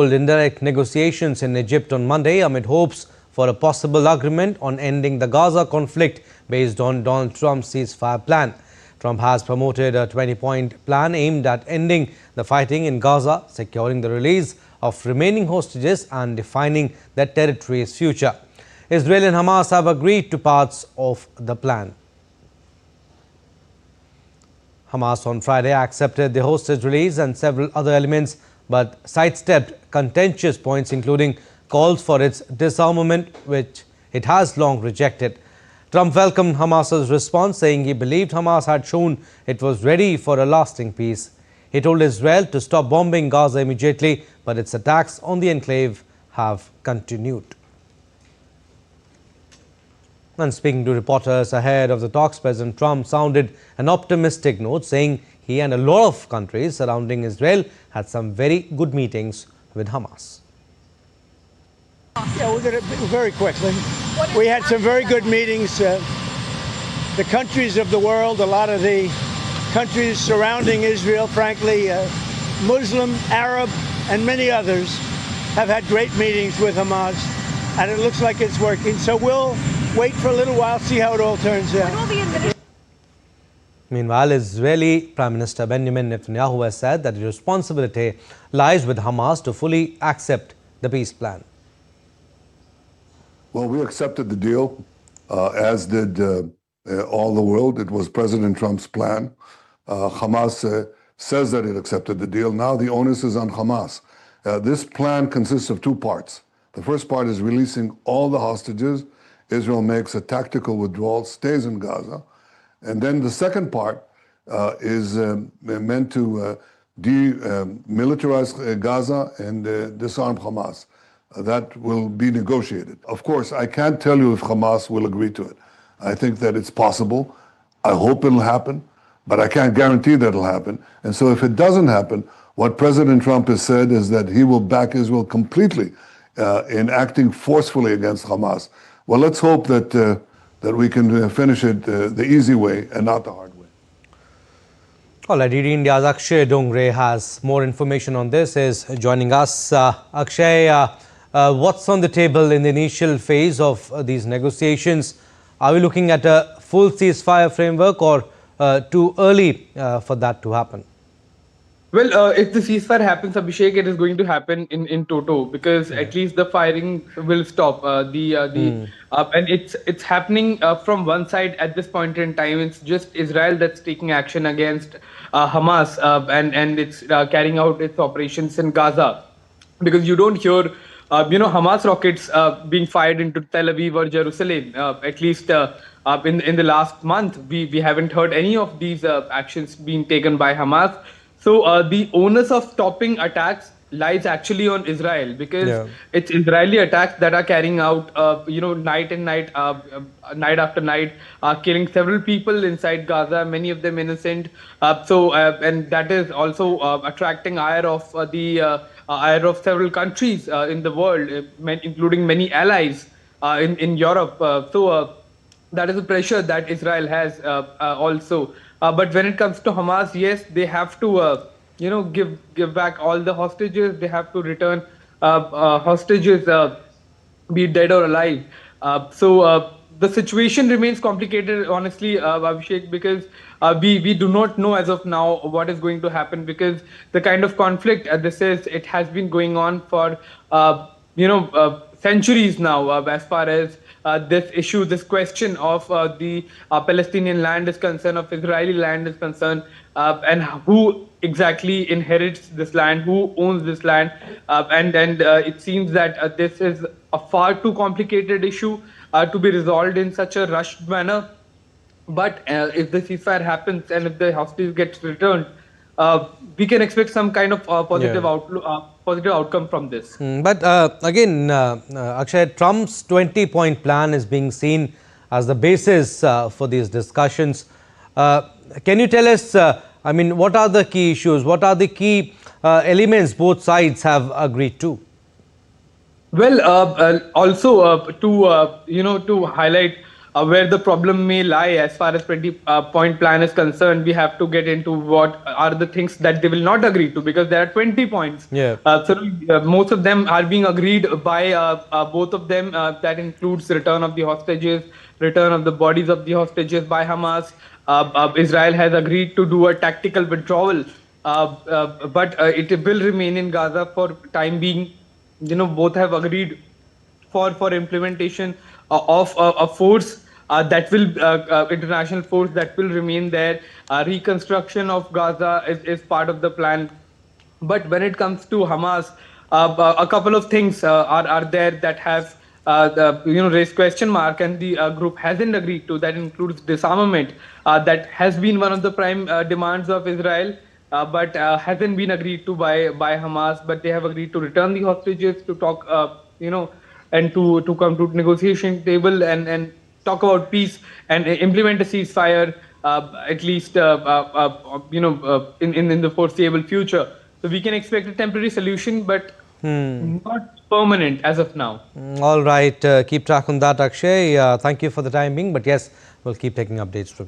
Indirect negotiations in Egypt on Monday amid hopes for a possible agreement on ending the Gaza conflict based on Donald Trump's ceasefire plan. Trump has promoted a 20-point plan aimed at ending the fighting in Gaza, securing the release of remaining hostages and defining their territory's future. Israel and Hamas have agreed to parts of the plan. Hamas on Friday accepted the hostage release and several other elements, but sidestepped contentious points, including calls for its disarmament, which it has long rejected. Trump welcomed Hamas's response, saying he believed Hamas had shown it was ready for a lasting peace. He told Israel to stop bombing Gaza immediately, but its attacks on the enclave have continued. And speaking to reporters ahead of the talks, President Trump sounded an optimistic note, saying he and a lot of countries surrounding Israel had some very good meetings with Hamas. Yeah, we're going to very quickly. We had some very good meetings. The countries of the world, a lot of the countries surrounding Israel, frankly, Muslim, Arab, and many others have had great meetings with Hamas, and it looks like it's working. So we'll wait for a little while, see how it all turns out. Meanwhile, Israeli Prime Minister Benjamin Netanyahu has said that the responsibility lies with Hamas to fully accept the peace plan. Well, we accepted the deal, as did all the world. It was President Trump's plan. Hamas says that it accepted the deal. Now the onus is on Hamas. This plan consists of two parts. The first part is releasing all the hostages. Israel makes a tactical withdrawal, stays in Gaza. And then the second part is meant to demilitarize Gaza and disarm Hamas. That will be negotiated. Of course, I can't tell you if Hamas will agree to it. I think that it's possible. I hope it'll happen, but I can't guarantee that it'll happen. And so if it doesn't happen, what President Trump has said is that he will back Israel completely in acting forcefully against Hamas. Well, let's hope that that we can finish it the easy way and not the hard way. All right, DD India's Akshay Dongre has more information on this, is joining us. Akshay, what's on the table in the initial phase of these negotiations? Are we looking at a full ceasefire framework or too early for that to happen? Well, if the ceasefire happens, Abhishek, it is going to happen in toto, because at least the firing will stop. And it's happening from one side at this point in time. It's just Israel that's taking action against Hamas, and it's carrying out its operations in Gaza, because you don't hear Hamas rockets being fired into Tel Aviv or Jerusalem. At least in the last month, we haven't heard any of these actions being taken by Hamas. So the onus of stopping attacks lies actually on Israel, because it's Israeli attacks that are carrying out, night and night, night after night, killing several people inside Gaza, many of them innocent. And that is also attracting ire of ire of several countries in the world, including many allies in Europe. That is the pressure that Israel has also. But when it comes to Hamas, yes, they have to, give back all the hostages. They have to return hostages, be it dead or alive. The situation remains complicated, honestly, Abhishek, because we do not know as of now what is going to happen, because the kind of conflict it has been going on for centuries now, as far as this issue, this question of the Palestinian land is concerned, of Israeli land is concerned, and who exactly inherits this land, who owns this land, and it seems that this is a far too complicated issue to be resolved in such a rushed manner. But if the ceasefire happens and if the hostages get returned, we can expect some kind of positive outcome from this. But again, Akshay, Trump's 20-point plan is being seen as the basis for these discussions. Can you tell us, what are the key issues? What are the key elements both sides have agreed to? Well, also to highlight where the problem may lie as far as 20-point plan is concerned. We have to get into what are the things that they will not agree to, because there are 20 points. Yeah. Most of them are being agreed by both of them. That includes return of the hostages, return of the bodies of the hostages by Hamas. Israel has agreed to do a tactical withdrawal, but it will remain in Gaza for time being. Both have agreed for implementation of a force that will international force that will remain there. Reconstruction of Gaza is part of the plan. But when it comes to Hamas, a couple of things are there that have raised question mark, and the group hasn't agreed to. That includes disarmament. That has been one of the prime demands of Israel, but hasn't been agreed to by Hamas. But they have agreed to return the hostages, to talk, and to come to negotiation table and talk about peace and implement a ceasefire, at least in the foreseeable future. So we can expect a temporary solution, but not permanent as of now. All right, keep track on that, Akshay. Thank you for the time being, but yes, we'll keep taking updates from you.